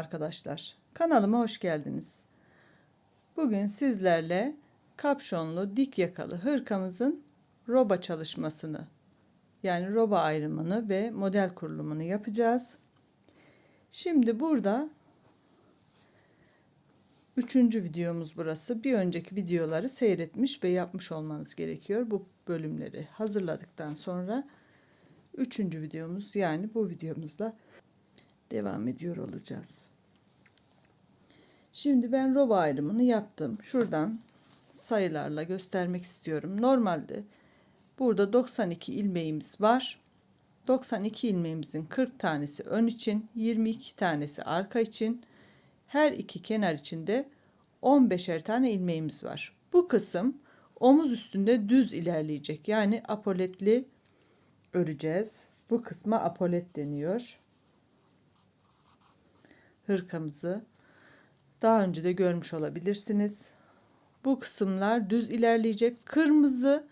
arkadaşlar. Kanalıma hoş geldiniz. Bugün sizlerle kapşonlu dik yakalı hırkamızın roba çalışmasını, yani roba ayrımını ve model kurulumunu yapacağız. Şimdi burada 3. videomuz burası. Bir önceki videoları seyretmiş ve yapmış olmanız gerekiyor. Bu bölümleri hazırladıktan sonra 3. videomuz, yani bu videomuzda devam ediyor olacağız. Şimdi ben roba ayrımını yaptım. Şuradan sayılarla göstermek istiyorum. Normalde burada 92 ilmeğimiz var. 92 ilmeğimizin 40 tanesi ön için, 22 tanesi arka için, her iki kenar içinde 15'er tane ilmeğimiz var. Bu kısım omuz üstünde düz ilerleyecek. Yani apoletli öreceğiz. Bu kısma apolet deniyor. Hırkamızı daha önce de görmüş olabilirsiniz. Bu kısımlar düz ilerleyecek. Kırmızı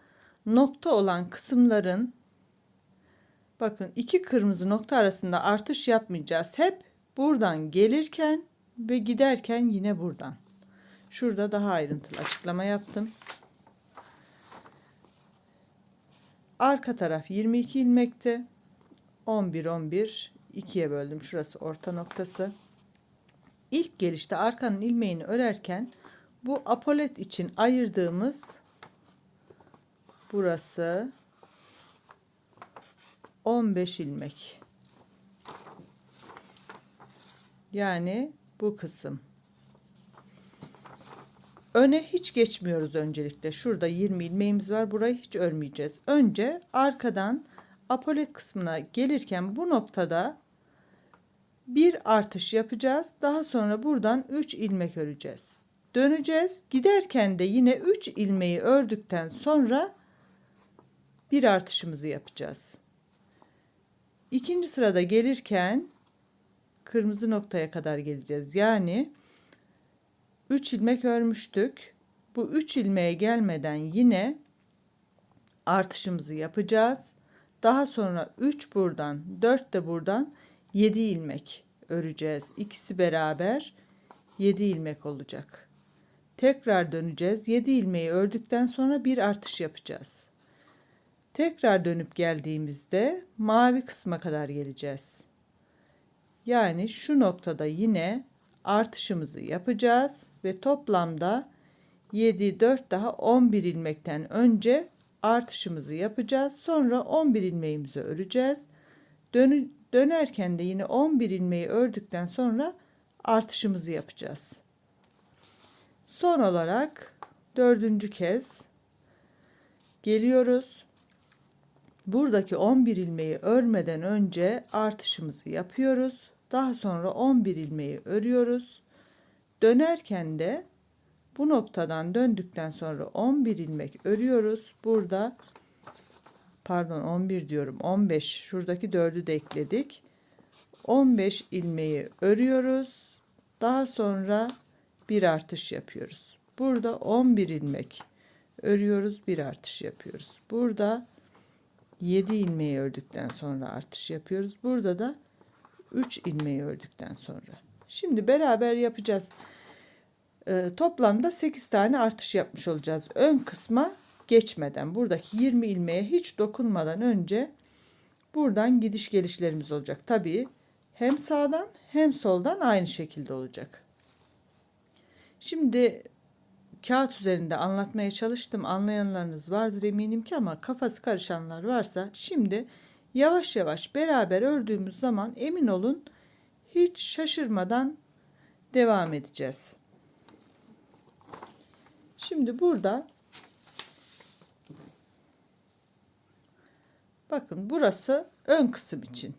nokta olan kısımların, bakın, iki kırmızı nokta arasında artış yapmayacağız. Hep buradan gelirken ve giderken yine buradan. Şurada daha ayrıntılı açıklama yaptım. Arka taraf 22 ilmekti. 11 11 ikiye böldüm. Şurası orta noktası. İlk gelişte arkanın ilmeğini örerken bu apolet için ayırdığımız burası 15 ilmek. Yani bu kısım. Öne hiç geçmiyoruz öncelikle. Şurada 20 ilmeğimiz var. Burayı hiç örmeyeceğiz. Önce arkadan apolet kısmına gelirken bu noktada bir artış yapacağız. Daha sonra buradan 3 ilmek öreceğiz. Döneceğiz. Giderken de yine 3 ilmeği ördükten sonra bir artışımızı yapacağız. İkinci sırada gelirken kırmızı noktaya kadar geleceğiz. Yani 3 ilmek örmüştük. Bu 3 ilmeğe gelmeden yine artışımızı yapacağız. Daha sonra 3 buradan, 4 de buradan 7 ilmek öreceğiz. İkisi beraber 7 ilmek olacak. Tekrar döneceğiz. 7 ilmeği ördükten sonra bir artış yapacağız. Tekrar dönüp geldiğimizde mavi kısma kadar geleceğiz. Yani şu noktada yine artışımızı yapacağız ve toplamda 7, 4 daha 11 ilmekten önce artışımızı yapacağız. Sonra 11 ilmeğimizi öreceğiz. Dönerken de yine 11 ilmeği ördükten sonra artışımızı yapacağız. Son olarak 4. kez geliyoruz. Buradaki 11 ilmeği örmeden önce artışımızı yapıyoruz. Daha sonra 11 ilmeği örüyoruz. Dönerken de bu noktadan döndükten sonra 11 ilmek örüyoruz. Burada, pardon, 11 diyorum, 15, şuradaki 4'ü de ekledik. 15 ilmeği örüyoruz. Daha sonra bir artış yapıyoruz. Burada 11 ilmek örüyoruz, bir artış yapıyoruz. Burada 7 ilmeği ördükten sonra artış yapıyoruz. Burada da 3 ilmeği ördükten sonra. Şimdi beraber yapacağız. Toplamda 8 tane artış yapmış olacağız. Ön kısma geçmeden, buradaki 20 ilmeğe hiç dokunmadan önce buradan gidiş gelişlerimiz olacak. Tabii hem sağdan hem soldan aynı şekilde olacak. Şimdi kağıt üzerinde anlatmaya çalıştım. Anlayanlarınız vardır eminim ki, ama kafası karışanlar varsa şimdi yavaş yavaş beraber ördüğümüz zaman emin olun hiç şaşırmadan devam edeceğiz. Şimdi burada bakın, burası ön kısım için.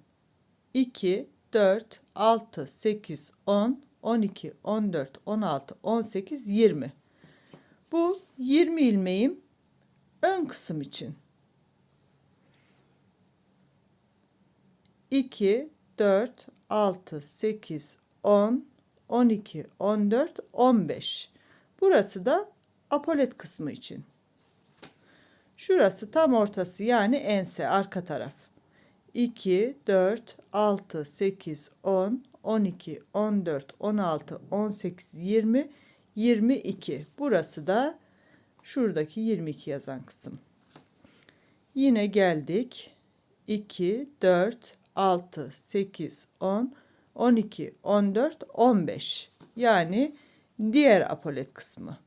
2, 4, 6, 8, 10, 12, 14, 16, 18, 20. Bu 20 ilmeğim ön kısım için. 2, 4, 6, 8, 10, 12, 14, 15. Burası da apolet kısmı için. Şurası tam ortası, yani ense, arka taraf. 2, 4, 6, 8, 10, 12, 14, 16, 18, 20, 22. Burası da şuradaki 22 yazan kısım. Yine geldik. 2, 4, 6, 8, 10, 12, 14, 15. Yani diğer apolet kısmı.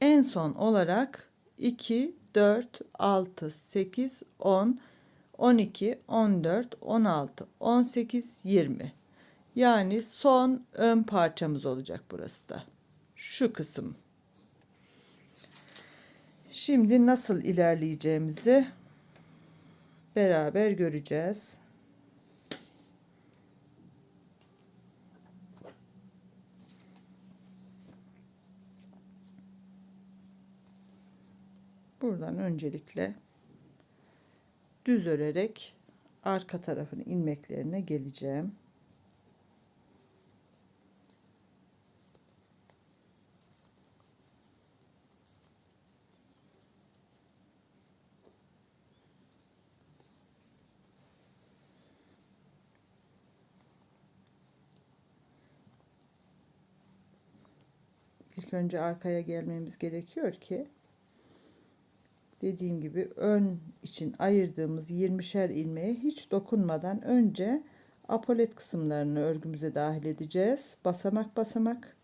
En son olarak 2, 4, 6, 8, 10, 12, 14, 16, 18, 20. Yani son ön parçamız olacak burası da. Şu kısım. Şimdi nasıl ilerleyeceğimizi beraber göreceğiz. Buradan öncelikle düz örerek arka tarafın ilmeklerine geleceğim. İlk önce arkaya gelmemiz gerekiyor ki dediğim gibi ön için ayırdığımız 20'şer ilmeğe hiç dokunmadan önce apolet kısımlarını örgümüze dahil edeceğiz. Basamak basamak.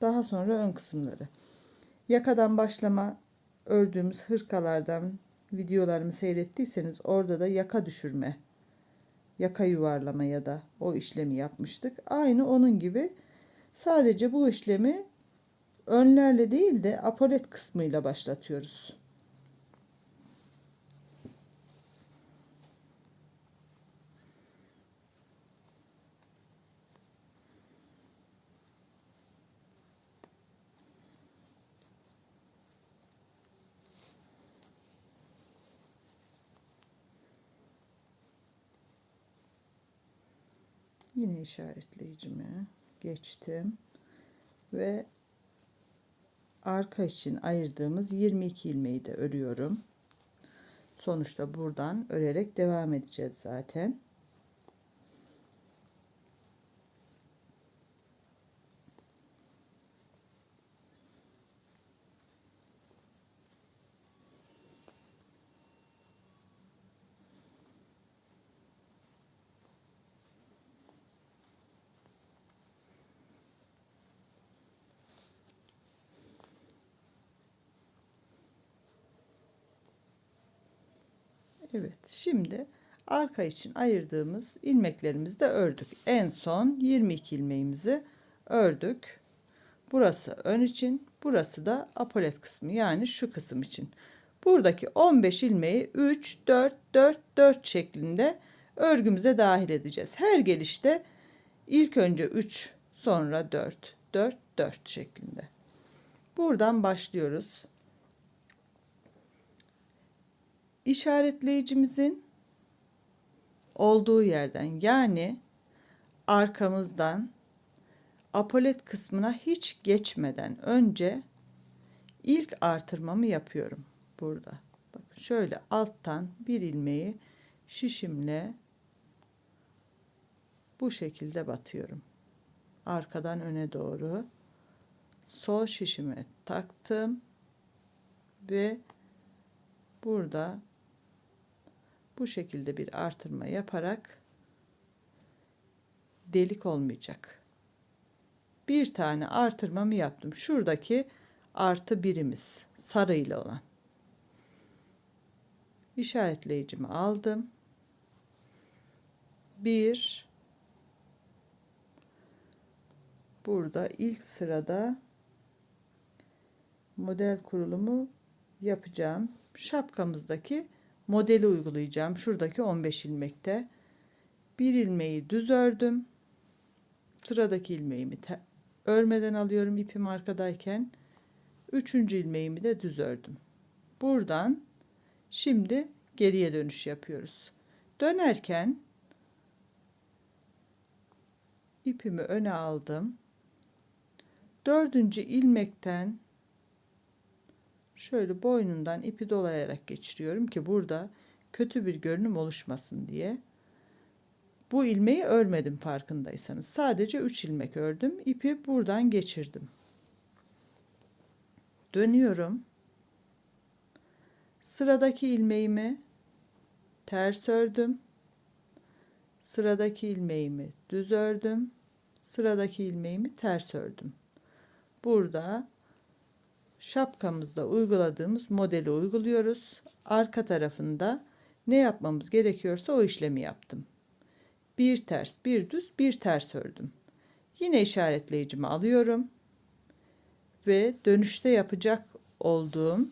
Daha sonra ön kısımları. Yakadan başlama ördüğümüz hırkalardan videolarımı seyrettiyseniz orada da yaka düşürme, yaka yuvarlama ya da o işlemi yapmıştık. Aynı onun gibi sadece bu işlemi önlerle değil de apolet kısmıyla başlatıyoruz. Yine işaretleyicimi geçtim ve arka için ayırdığımız 22 ilmeği de örüyorum. Sonuçta buradan örerek devam edeceğiz zaten. Evet, şimdi arka için ayırdığımız ilmeklerimizi de ördük. En son 22 ilmeğimizi ördük. Burası ön için, burası da apolet kısmı, yani şu kısım için. Buradaki 15 ilmeği 3 4 4 4 şeklinde örgümüze dahil edeceğiz. Her gelişte ilk önce 3, sonra 4 4 4 şeklinde. Buradan başlıyoruz. İşaretleyicimizin olduğu yerden, yani arkamızdan apolet kısmına hiç geçmeden önce ilk artırmamı yapıyorum burada. Bakın şöyle alttan bir ilmeği şişimle bu şekilde batıyorum. Arkadan öne doğru sol şişime taktım ve burada bu şekilde bir artırma yaparak, delik olmayacak, bir tane artırmamı yaptım. Şuradaki artı birimiz sarı ile olan. İşaretleyicimi aldım. Bir, burada ilk sırada model kurulumu yapacağım. Şapkamızdaki modeli uygulayacağım. Şuradaki 15 ilmekte bir ilmeği düz ördüm. Sıradaki ilmeğimi örmeden alıyorum ipim arkadayken. Üçüncü ilmeğimi de düz ördüm. Buradan şimdi geriye dönüş yapıyoruz. Dönerken ipimi öne aldım. Dördüncü ilmekten şöyle boynundan ipi dolayarak geçiriyorum ki burada kötü bir görünüm oluşmasın diye. Bu ilmeği örmedim farkındaysanız. Sadece 3 ilmek ördüm. İpi buradan geçirdim. Dönüyorum. Sıradaki ilmeğimi ters ördüm. Sıradaki ilmeğimi düz ördüm. Sıradaki ilmeğimi ters ördüm. Burada şapkamızda uyguladığımız modeli uyguluyoruz. Arka tarafında ne yapmamız gerekiyorsa o işlemi yaptım. Bir ters, bir düz, bir ters ördüm. Yine işaretleyicimi alıyorum ve dönüşte yapacak olduğum,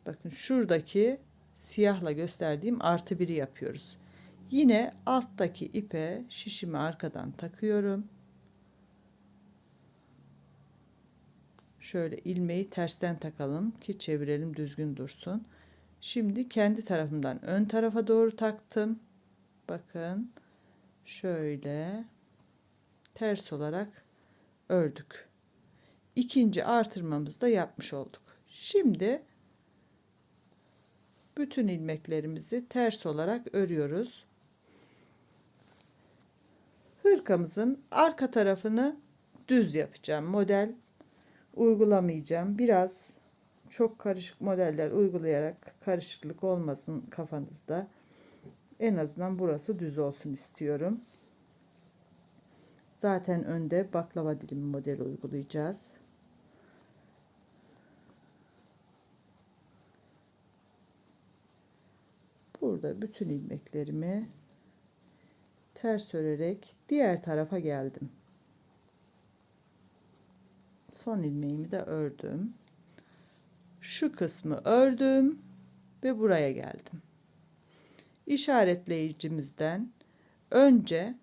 bakın şuradaki siyahla gösterdiğim artı 1'i yapıyoruz. Yine alttaki ipe şişimi arkadan takıyorum. Şöyle ilmeği tersten takalım ki çevirelim, düzgün dursun. Şimdi kendi tarafımdan ön tarafa doğru taktım. Bakın şöyle ters olarak ördük. İkinci artırmamızı da yapmış olduk. Şimdi bütün ilmeklerimizi ters olarak örüyoruz. Hırkamızın arka tarafını düz yapacağım. Model uygulamayacağım. Biraz çok karışık modeller uygulayarak karışıklık olmasın kafanızda. En azından burası düz olsun istiyorum. Zaten önde baklava dilimi modeli uygulayacağız. Burada bütün ilmeklerimi ters örerek diğer tarafa geldim. Son ilmeğimi de ördüm. Şu kısmı ördüm ve buraya geldim. İşaretleyicimizden önce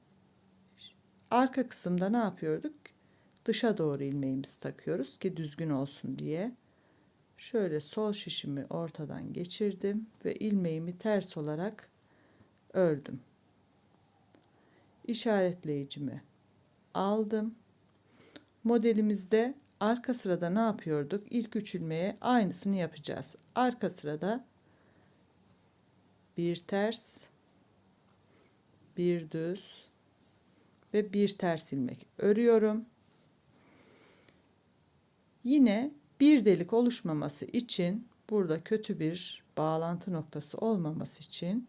arka kısımda ne yapıyorduk? Dışa doğru ilmeğimizi takıyoruz ki düzgün olsun diye. Şöyle sol şişimi ortadan geçirdim ve ilmeğimi ters olarak ördüm. İşaretleyicimi aldım. Modelimizde arka sırada ne yapıyorduk? İlk 3 ilmeğe aynısını yapacağız. Arka sırada bir ters, bir düz ve bir ters ilmek örüyorum. Yine bir delik oluşmaması için, burada kötü bir bağlantı noktası olmaması için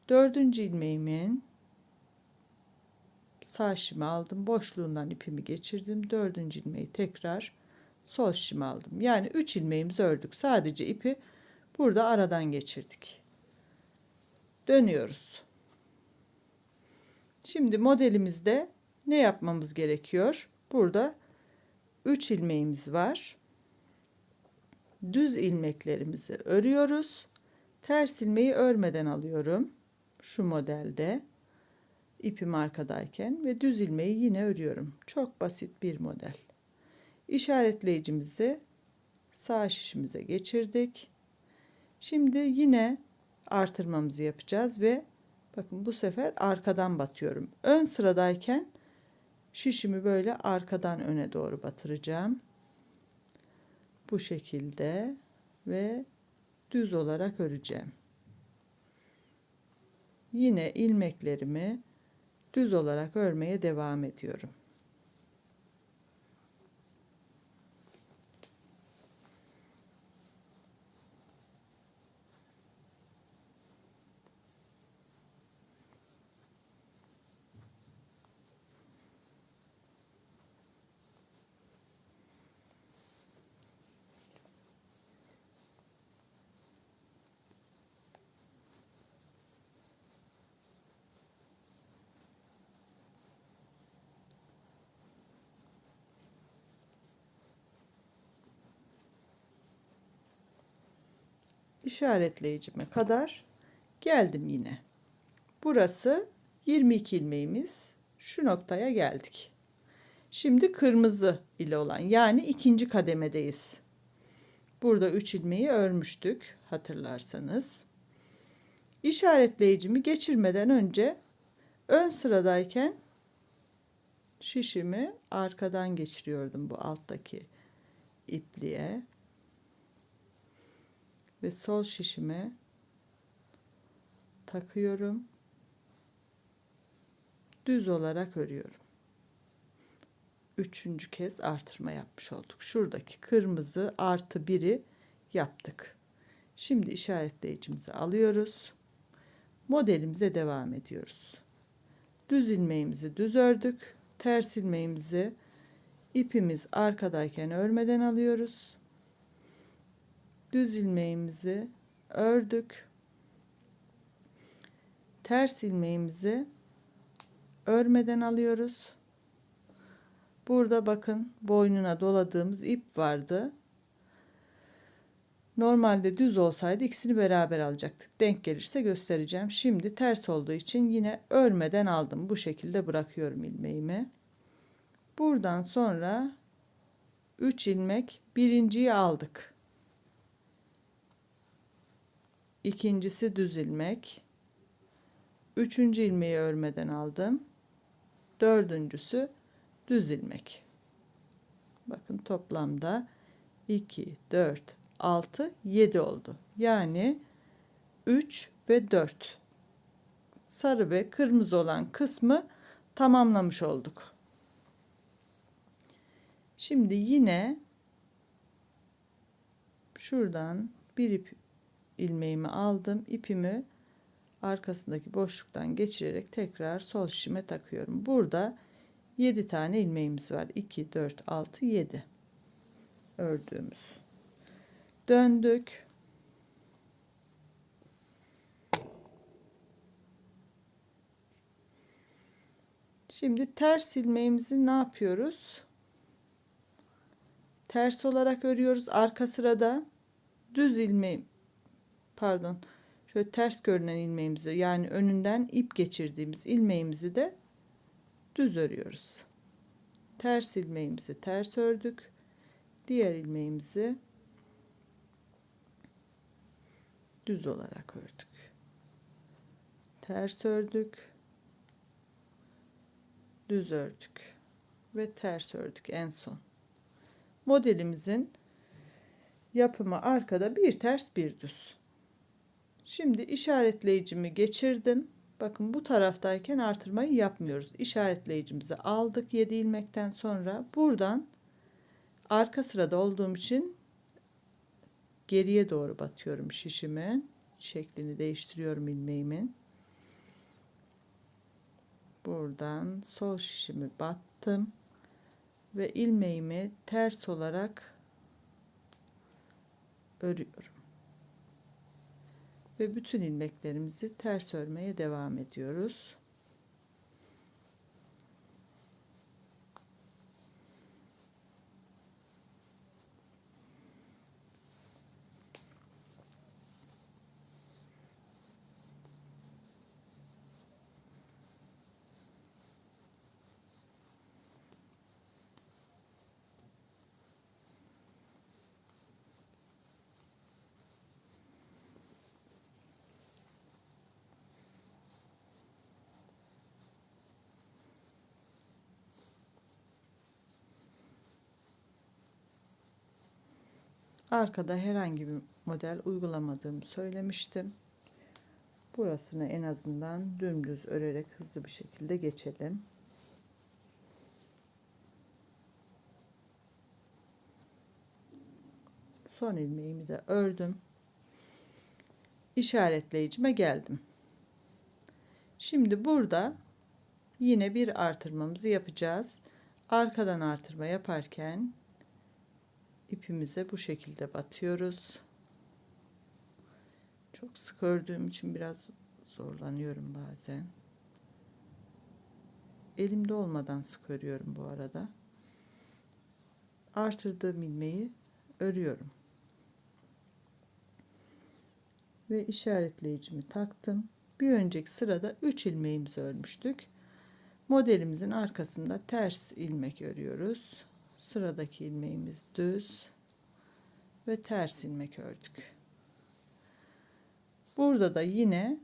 4. ilmeğimin sağ şişimi aldım. Boşluğundan ipimi geçirdim. 4. ilmeği tekrar sol şişimi aldım. Yani 3 ilmeğimizi ördük. Sadece ipi burada aradan geçirdik. Dönüyoruz. Şimdi modelimizde ne yapmamız gerekiyor? Burada 3 ilmeğimiz var. Düz ilmeklerimizi örüyoruz. Ters ilmeği örmeden alıyorum. Şu modelde ipim arkadayken ve düz ilmeği yine örüyorum. Çok basit bir model. İşaretleyicimizi sağ şişimize geçirdik. Şimdi yine artırmamızı yapacağız ve bakın bu sefer arkadan batıyorum. Ön sıradayken şişimi böyle arkadan öne doğru batıracağım. Bu şekilde ve düz olarak öreceğim. Yine ilmeklerimi düz olarak örmeye devam ediyorum. İşaretleyicime kadar geldim yine. Burası 22 ilmeğimiz. Şu noktaya geldik. Şimdi kırmızı ile olan, yani ikinci kademedeyiz. Burada 3 ilmeği örmüştük hatırlarsanız. İşaretleyicimi geçirmeden önce ön sıradayken şişimi arkadan geçiriyordum bu alttaki ipliğe ve sol şişime takıyorum. düz olarak örüyorum. Üçüncü kez artırma yapmış olduk. Şuradaki kırmızı artı biri yaptık. Şimdi işaretleyicimizi alıyoruz. Modelimize devam ediyoruz. Düz ilmeğimizi düz ördük. Ters ilmeğimizi ipimiz arkadayken örmeden alıyoruz. Düz ilmeğimizi ördük. Ters ilmeğimizi örmeden alıyoruz. Burada bakın boynuna doladığımız ip vardı. Normalde düz olsaydı ikisini beraber alacaktık. Denk gelirse göstereceğim. Şimdi ters olduğu için yine örmeden aldım. Bu şekilde bırakıyorum ilmeğimi. Buradan sonra 3 ilmek, birinciyi aldık. İkincisi düz ilmek. Üçüncü ilmeği örmeden aldım. Dördüncüsü düz ilmek. Bakın toplamda 2, 4, 6, 7 oldu. Yani 3 ve 4 sarı ve kırmızı olan kısmı tamamlamış olduk. Şimdi yine şuradan bir ip ilmeğimi aldım. İpimi arkasındaki boşluktan geçirerek tekrar sol şişime takıyorum. Burada 7 tane ilmeğimiz var. 2, 4, 6, 7 ördüğümüz. Döndük. Şimdi ters ilmeğimizi ne yapıyoruz? Ters olarak örüyoruz. Arka sırada düz ilmeğim, pardon, şöyle ters görünen ilmeğimizi, yani önünden ip geçirdiğimiz ilmeğimizi de düz örüyoruz. Ters ilmeğimizi ters ördük. Diğer ilmeğimizi düz olarak ördük. Ters ördük. Düz ördük. Ve ters ördük en son. Modelimizin yapımı arkada bir ters bir düz. Şimdi işaretleyicimi geçirdim. Bakın bu taraftayken artırmayı yapmıyoruz. İşaretleyicimizi aldık 7 ilmekten sonra. Buradan arka sırada olduğum için geriye doğru batıyorum şişimi. Şeklini değiştiriyorum ilmeğimin. Buradan sol şişimi battım. Ve ilmeğimi ters olarak örüyorum. Ve bütün ilmeklerimizi ters örmeye devam ediyoruz. Arkada herhangi bir model uygulamadığımı söylemiştim. Burasını en azından dümdüz örerek hızlı bir şekilde geçelim. Son ilmeğimi de ördüm. İşaretleyicime geldim. Şimdi burada yine bir artırmamızı yapacağız. Arkadan artırma yaparken ipimize bu şekilde batıyoruz. Çok sık ördüğüm için biraz zorlanıyorum bazen. Elimde olmadan sık örüyorum bu arada. Artırdığım ilmeği örüyorum. Ve işaretleyicimi taktım. Bir önceki sırada 3 ilmeğimizi örmüştük. Modelimizin arkasında ters ilmek örüyoruz. Sıradaki ilmeğimiz düz ve ters ilmek ördük. Burada da yine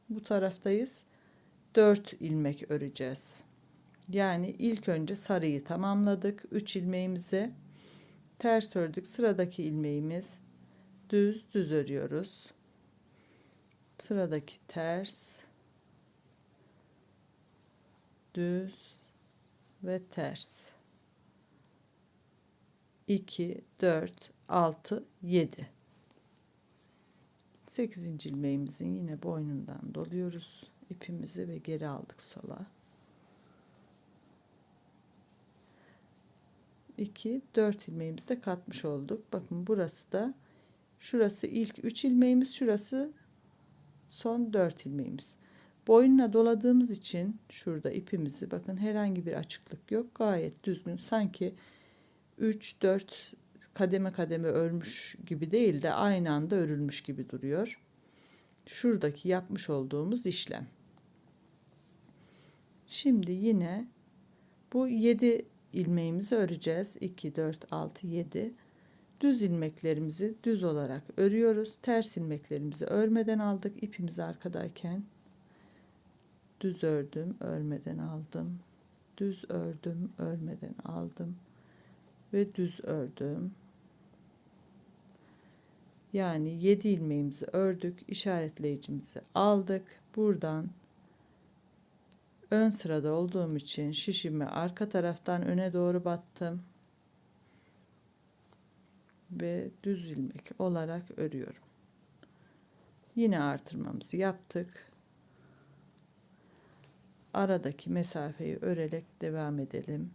bu taraftayız. 4 ilmek öreceğiz. Yani ilk önce sarıyı tamamladık. 3 ilmeğimizi ters ördük. Sıradaki ilmeğimiz düz örüyoruz. Sıradaki ters düz ve ters. 2 4 6 7. 8. ilmeğimizin yine boynundan doluyoruz ipimizi ve geri aldık sola. 2 4 ilmeğimizi de katmış olduk. Bakın burası da, şurası ilk 3 ilmeğimiz, şurası son 4 ilmeğimiz. Boynuna doladığımız için şurada ipimizi, bakın herhangi bir açıklık yok, gayet düzgün, sanki 3 4 kademe kademe örmüş gibi değil de aynı anda örülmüş gibi duruyor. Şuradaki yapmış olduğumuz işlem. Şimdi yine bu 7 ilmeğimizi öreceğiz. 2 4 6 7. Düz ilmeklerimizi düz olarak örüyoruz. Ters ilmeklerimizi örmeden aldık. İpimizi arkadayken düz ördüm, örmeden aldım. Düz ördüm, örmeden aldım ve düz ördüm. Yani 7 ilmeğimizi ördük, işaretleyicimizi aldık. Buradan ön sırada olduğum için şişimi arka taraftan öne doğru battım ve düz ilmek olarak örüyorum. Yine artırmamızı yaptık. Aradaki mesafeyi örerek devam edelim.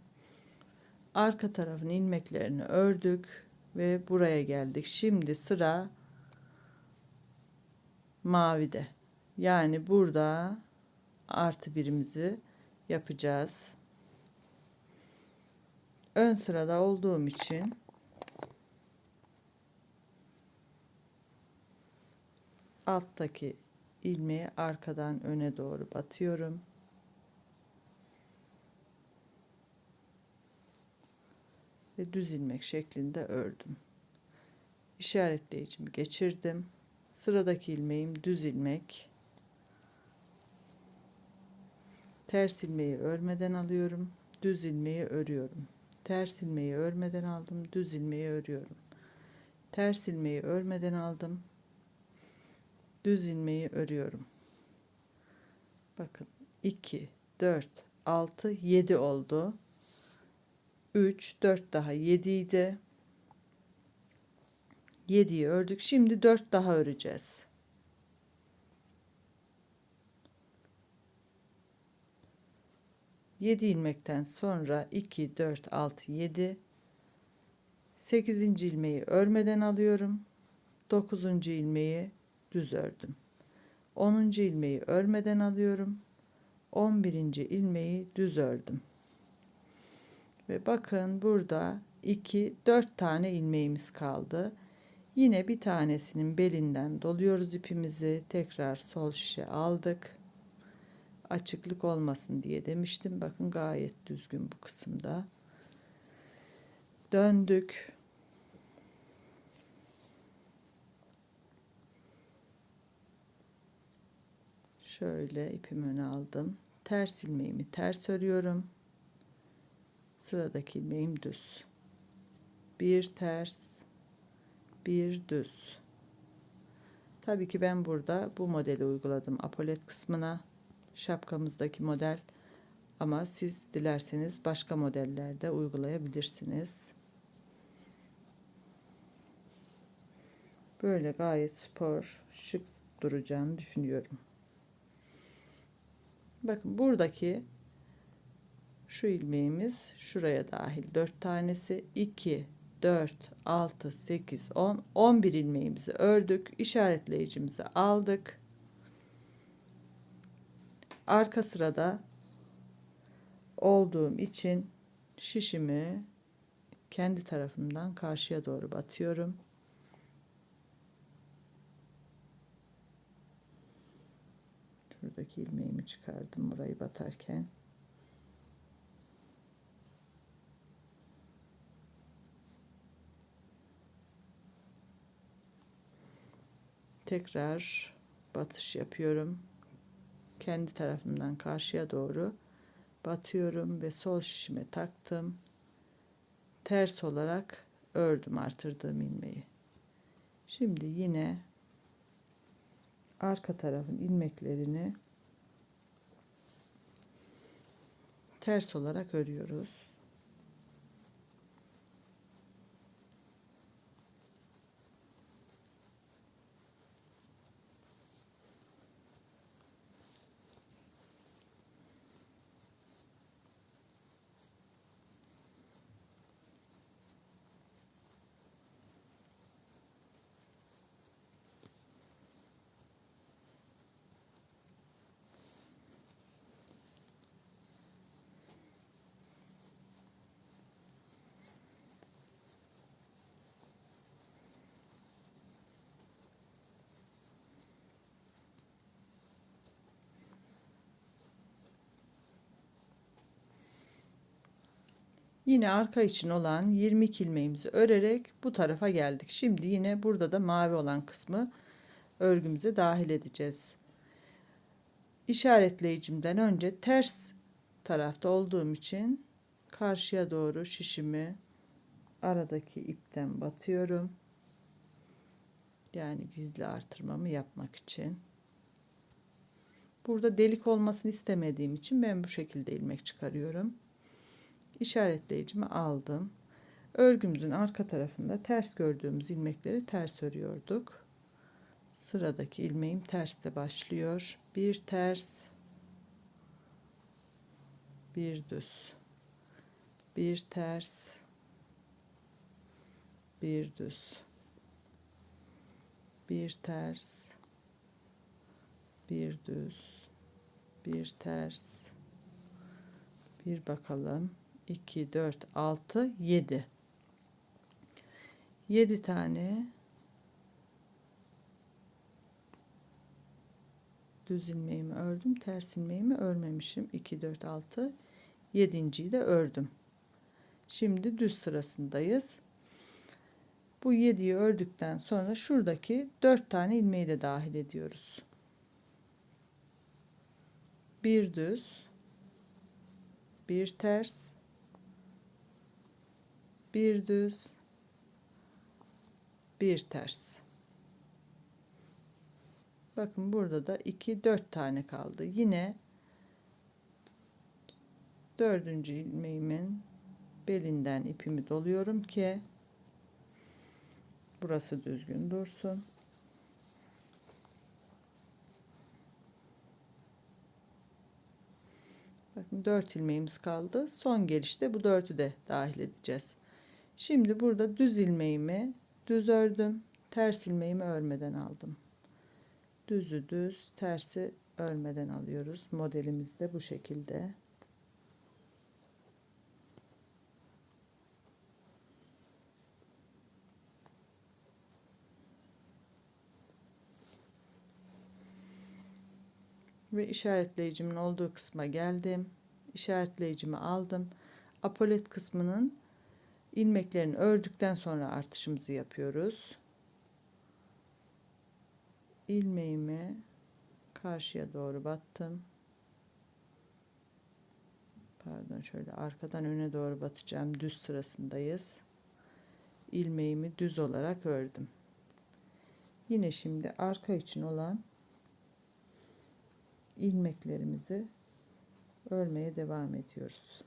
Arka tarafın ilmeklerini ördük ve buraya geldik. Şimdi sıra mavide. Yani burada artı birimizi yapacağız. Ön sırada olduğum için alttaki ilmeği arkadan öne doğru batıyorum. Ve düz ilmek şeklinde ördüm. İşaretleyicimi geçirdim. Sıradaki ilmeğim düz ilmek. Ters ilmeği örmeden alıyorum. Düz ilmeği örüyorum. Ters ilmeği örmeden aldım. Düz ilmeği örüyorum. Ters ilmeği örmeden aldım. Düz ilmeği örüyorum. Bakın 2 4 6 7 oldu. 3 4 daha 7 idi. 7'yi ördük. Şimdi 4 daha öreceğiz. Yedi ilmekten sonra 2 4 6 7, 8. ilmeği örmeden alıyorum. 9. ilmeği düz ördüm. 10. ilmeği örmeden alıyorum. 11. ilmeği düz ördüm. Ve bakın burada 2 4 tane ilmeğimiz kaldı. Yine bir tanesinin belinden doluyoruz ipimizi. Tekrar sol şişe aldık. Açıklık olmasın diye demiştim. Bakın gayet düzgün bu kısımda. Döndük. Şöyle ipimi öne aldım. Ters ilmeğimi ters örüyorum. Sıradaki ilmeğim düz. Bir ters, bir düz. Tabii ki ben burada bu modeli uyguladım apolet kısmına. Şapkamızdaki model, ama siz dilerseniz başka modellerde uygulayabilirsiniz. Böyle gayet spor, şık duracağını düşünüyorum. Bakın buradaki şu ilmeğimiz şuraya dahil 4 tanesi, 2 4 6 8 10 11 ilmeğimizi ördük, işaretleyicimizi aldık. Arka sırada olduğum için şişimi kendi tarafımdan karşıya doğru batıyorum. Şuradaki ilmeğimi çıkardım burayı batarken. Tekrar batış yapıyorum. Kendi tarafımdan karşıya doğru batıyorum ve sol şişime taktım. Ters olarak ördüm artırdığım ilmeği. Şimdi yine arka tarafın ilmeklerini ters olarak örüyoruz. Yine arka için olan 22 ilmeğimizi örerek bu tarafa geldik. Şimdi yine burada da mavi olan kısmı örgümüze dahil edeceğiz. İşaretleyicimden önce ters tarafta olduğum için karşıya doğru şişimi aradaki ipten batıyorum. Yani gizli artırmamı yapmak için. Burada delik olmasını istemediğim için ben bu şekilde ilmek çıkarıyorum. İşaretleyicimi aldım. Örgümüzün arka tarafında ters gördüğümüz ilmekleri ters örüyorduk. Sıradaki ilmeğim terste başlıyor. Bir ters, bir düz, bir ters, bir düz, bir ters, bir düz, bir ters, bir bakalım, 2 4 6 7 7 tane düz ilmeğimi ördüm, ters ilmeğimi örmemişim. 2 4 6 7.'yi de ördüm. Şimdi düz sırasındayız. Bu 7'yi ördükten sonra şuradaki 4 tane ilmeği de dahil ediyoruz. Bir düz, bir ters, bir düz, bir ters. Bakın burada da 2 4 tane kaldı. Yine dördüncü ilmeğimin belinden ipimi doluyorum ki burası düzgün dursun. Bakın 4 ilmeğimiz kaldı. Son gelişte bu 4'ü de dahil edeceğiz. Şimdi burada düz ilmeğimi düz ördüm. Ters ilmeğimi örmeden aldım. Düzü düz, tersi örmeden alıyoruz. Modelimiz de bu şekilde. Ve işaretleyicimin olduğu kısma geldim. İşaretleyicimi aldım. Apolet kısmının ilmeklerini ördükten sonra artışımızı yapıyoruz. İlmeğimi karşıya doğru battım. Pardon, şöyle arkadan öne doğru batacağım. Düz sırasındayız. İlmeğimi düz olarak ördüm. Yine şimdi arka için olan ilmeklerimizi örmeye devam ediyoruz.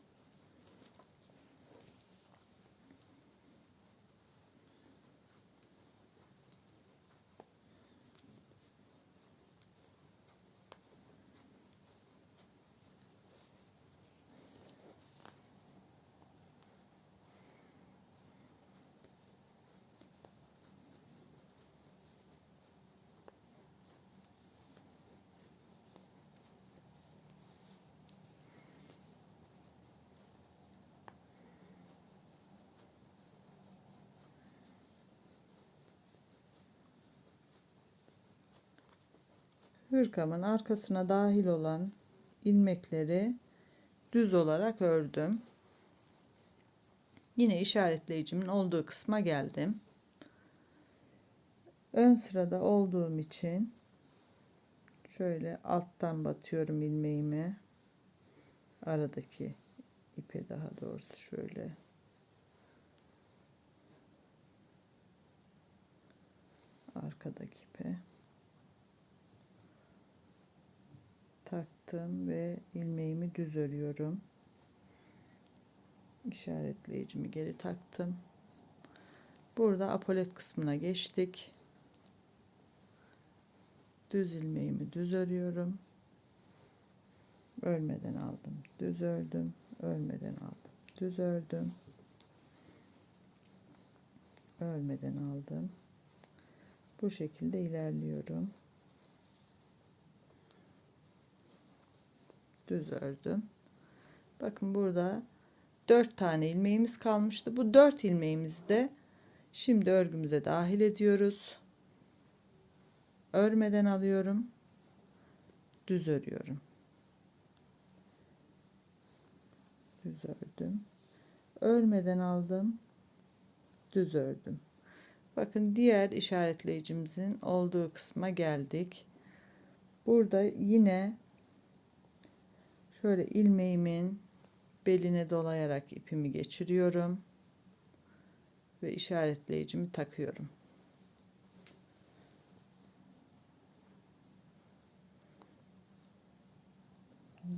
Hırkamın arkasına dahil olan ilmekleri düz olarak ördüm. Yine işaretleyicimin olduğu kısma geldim. Ön sırada olduğum için şöyle alttan batıyorum ilmeğimi. Aradaki ipe, daha doğrusu şöyle arkadaki ipe taktım ve ilmeğimi düz örüyorum. İşaretleyicimi geri taktım. Burada apolet kısmına geçtik. Düz ilmeğimi düz örüyorum. Örmeden aldım, düz ördüm, örmeden aldım, düz ördüm, örmeden aldım. Bu şekilde ilerliyorum. Düz ördüm. Bakın burada 4 tane ilmeğimiz kalmıştı. Bu 4 ilmeğimizi de şimdi örgümüze dahil ediyoruz. Örmeden alıyorum. Düz örüyorum. Düz ördüm. Örmeden aldım. Düz ördüm. Bakın diğer işaretleyicimizin olduğu kısma geldik. Burada yine şöyle ilmeğimin beline dolayarak ipimi geçiriyorum ve işaretleyicimi takıyorum.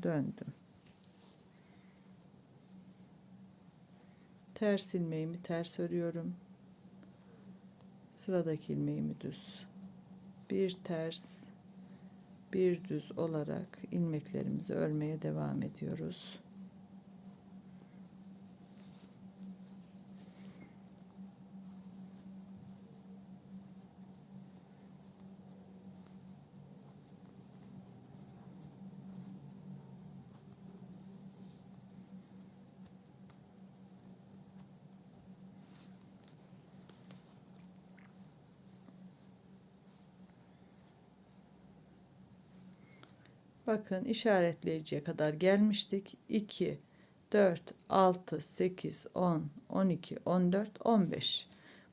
Döndüm. Ters ilmeğimi ters örüyorum. Sıradaki ilmeğimi düz. Bir ters, bir düz olarak ilmeklerimizi örmeye devam ediyoruz. Bakın işaretleyiciye kadar gelmiştik. 2, 4, 6, 8, 10, 12, 14, 15.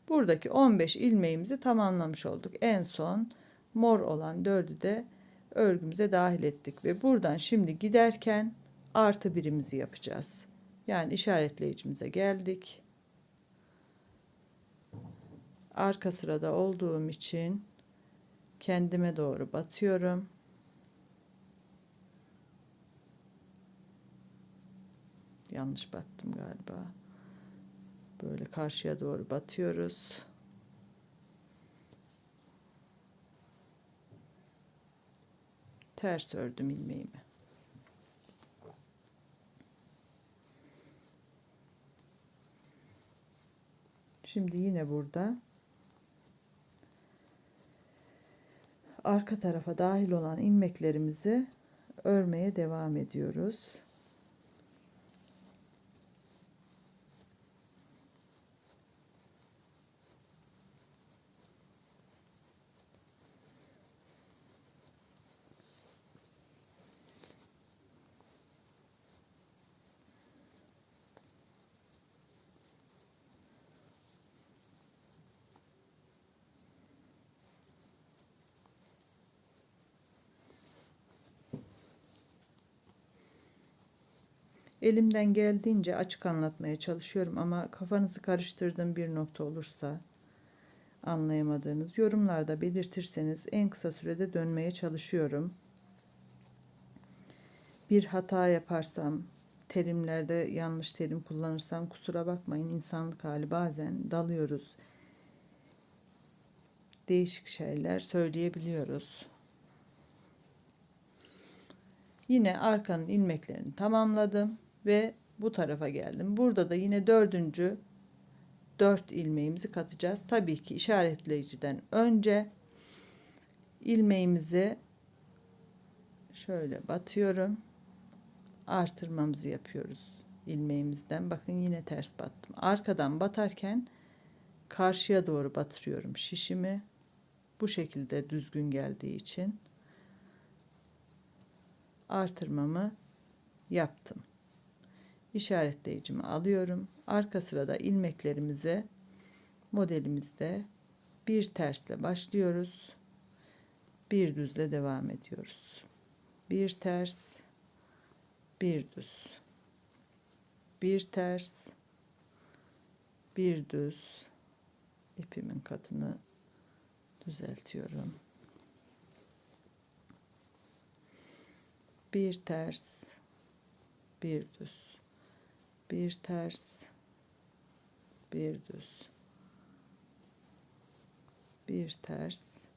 Buradaki 15 ilmeğimizi tamamlamış olduk. En son mor olan 4'ü de örgümüze dahil ettik. Ve buradan şimdi giderken artı birimizi yapacağız. Yani işaretleyicimize geldik. Arka sırada olduğum için kendime doğru batıyorum. Yanlış battım galiba. Böyle karşıya doğru batıyoruz. Ters ördüm ilmeğimi. Şimdi yine burada arka tarafa dahil olan ilmeklerimizi örmeye devam ediyoruz. Elimden geldiğince açık anlatmaya çalışıyorum ama kafanızı karıştırdığım bir nokta olursa, anlayamadığınız yorumlarda belirtirseniz en kısa sürede dönmeye çalışıyorum. Bir hata yaparsam, terimlerde yanlış terim kullanırsam kusura bakmayın, insanlık hali, bazen dalıyoruz. Değişik şeyler söyleyebiliyoruz. Yine arkanın ilmeklerini tamamladım ve bu tarafa geldim. Burada da yine 4 ilmeğimizi katacağız. Tabii ki işaretleyiciden önce ilmeğimizi şöyle batıyorum. Artırmamızı yapıyoruz ilmeğimizden. Bakın yine ters battım. Arkadan batarken karşıya doğru batırıyorum şişimi. Bu şekilde düzgün geldiği için artırmamı yaptım. İşaretleyicimi alıyorum. Arka sırada ilmeklerimizi modelimizde bir tersle başlıyoruz. Bir düzle devam ediyoruz. Bir ters, bir düz. Bir ters, bir düz. İpimin katını düzeltiyorum. Bir ters, bir düz. bir ters, bir düz, bir ters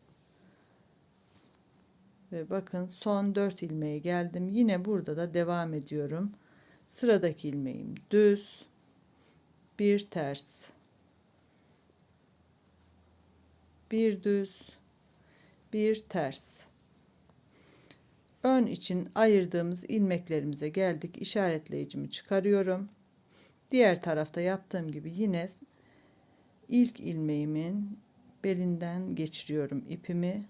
ve bakın son 4 ilmeğe geldim. Yine burada da devam ediyorum. Sıradaki ilmeğim düz, bir ters, bir düz, bir ters. Ön için ayırdığımız ilmeklerimize geldik. İşaretleyicimi çıkarıyorum. Diğer tarafta yaptığım gibi yine ilk ilmeğimin belinden geçiriyorum ipimi.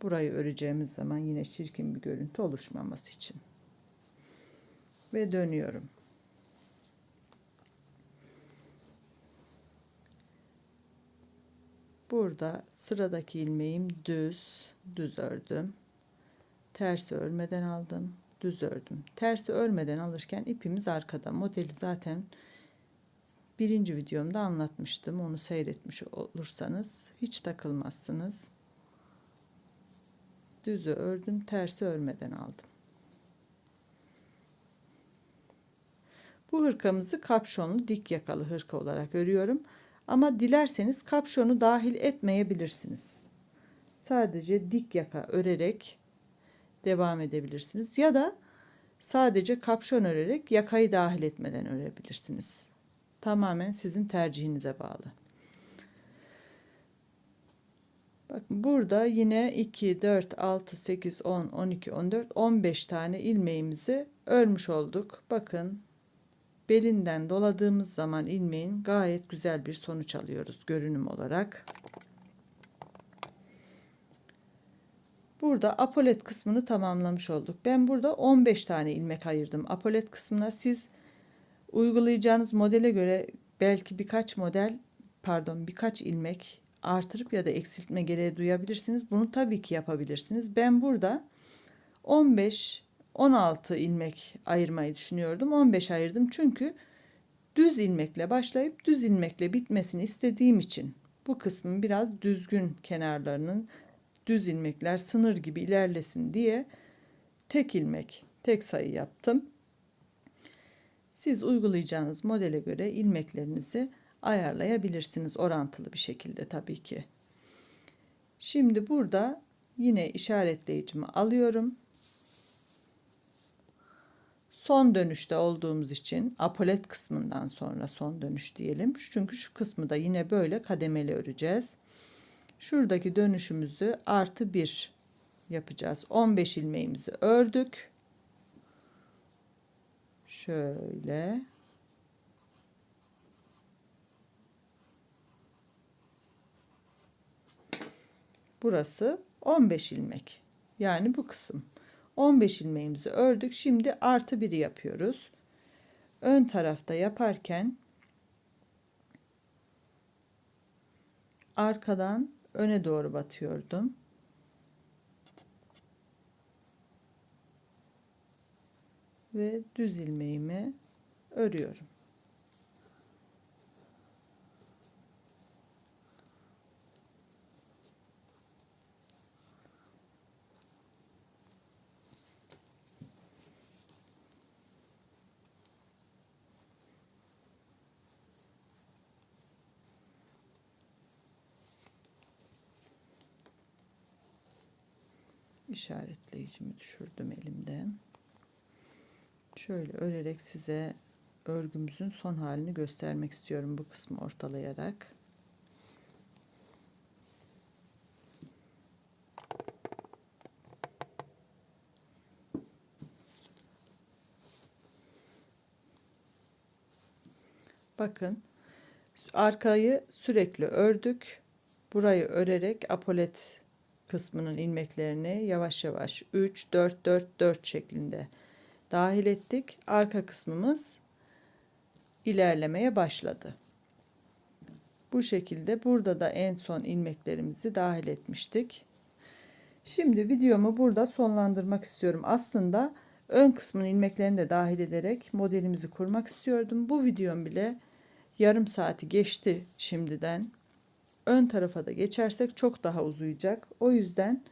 Burayı öreceğimiz zaman yine çirkin bir görüntü oluşmaması için. Ve dönüyorum. Burada sıradaki ilmeğim düz ördüm. Tersi örmeden aldım, düz ördüm. Tersi örmeden alırken ipimiz arkada. Modeli zaten birinci videomda anlatmıştım. Onu seyretmiş olursanız hiç takılmazsınız. Düzü ördüm, tersi örmeden aldım. Bu hırkamızı kapşonlu dik yakalı hırka olarak örüyorum. Ama dilerseniz kapşonu dahil etmeyebilirsiniz. Sadece dik yaka örerek devam edebilirsiniz. Ya da sadece kapşon örerek yakayı dahil etmeden örebilirsiniz. Tamamen sizin tercihinize bağlı. Bakın burada yine 2, 4, 6, 8, 10, 12, 14, 15 tane ilmeğimizi örmüş olduk. Bakın belinden doladığımız zaman ilmeğin gayet güzel bir sonuç alıyoruz görünüm olarak. Burada apolet kısmını tamamlamış olduk. Ben burada 15 tane ilmek ayırdım apolet kısmına. Siz uygulayacağınız modele göre belki birkaç ilmek artırıp ya da eksiltme gereği duyabilirsiniz. Bunu tabii ki yapabilirsiniz. Ben burada 15-16 ilmek ayırmayı düşünüyordum. 15 ayırdım çünkü düz ilmekle başlayıp düz ilmekle bitmesini istediğim için bu kısmın biraz düzgün kenarlarının düz ilmekler sınır gibi ilerlesin diye tek ilmek, tek sayı yaptım. Siz uygulayacağınız modele göre ilmeklerinizi ayarlayabilirsiniz orantılı bir şekilde tabii ki. Şimdi burada yine işaretleyicimi alıyorum. Son dönüşte olduğumuz için apolet kısmından sonra son dönüş diyelim. Çünkü şu kısmı da yine böyle kademeli öreceğiz. Şuradaki dönüşümüzü artı 1 yapacağız. 15 ilmeğimizi ördük. Şöyle. Burası 15 ilmek. Yani bu kısım. 15 ilmeğimizi ördük. Şimdi artı 1'i yapıyoruz. Ön tarafta yaparken arkadan öne doğru batıyordum. Ve düz ilmeğimi örüyorum. İşaretleyicimi düşürdüm elimden. Şöyle örerek size örgümüzün son halini göstermek istiyorum bu kısmı ortalayarak. Bakın arkayı sürekli ördük. Burayı örerek apolet kısmının ilmeklerini yavaş yavaş 3 4 4 4 şeklinde dahil ettik. Arka kısmımız ilerlemeye başladı. Bu şekilde burada da en son ilmeklerimizi dahil etmiştik. Şimdi videomu burada sonlandırmak istiyorum. Aslında ön kısmın ilmeklerini de dahil ederek modelimizi kurmak istiyordum. Bu videom bile yarım saati geçti şimdiden. Ön tarafa da geçersek çok daha uzayacak. O yüzden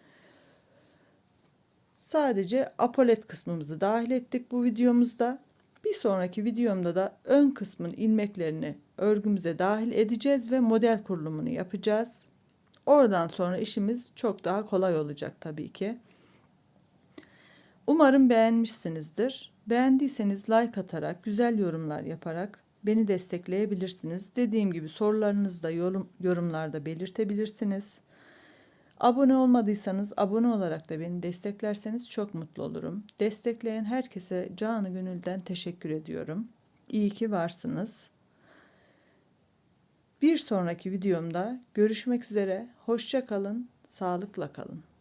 sadece apolet kısmımızı dahil ettik bu videomuzda. Bir sonraki videomda da ön kısmın ilmeklerini örgümüze dahil edeceğiz ve model kurulumunu yapacağız. Oradan sonra işimiz çok daha kolay olacak tabii ki. Umarım beğenmişsinizdir. Beğendiyseniz like atarak, güzel yorumlar yaparak beni destekleyebilirsiniz. Dediğim gibi sorularınızı da yorumlarda belirtebilirsiniz. Abone olmadıysanız abone olarak da beni desteklerseniz çok mutlu olurum. Destekleyen herkese canı gönülden teşekkür ediyorum. İyi ki varsınız. Bir sonraki videomda görüşmek üzere. Hoşça kalın, sağlıkla kalın.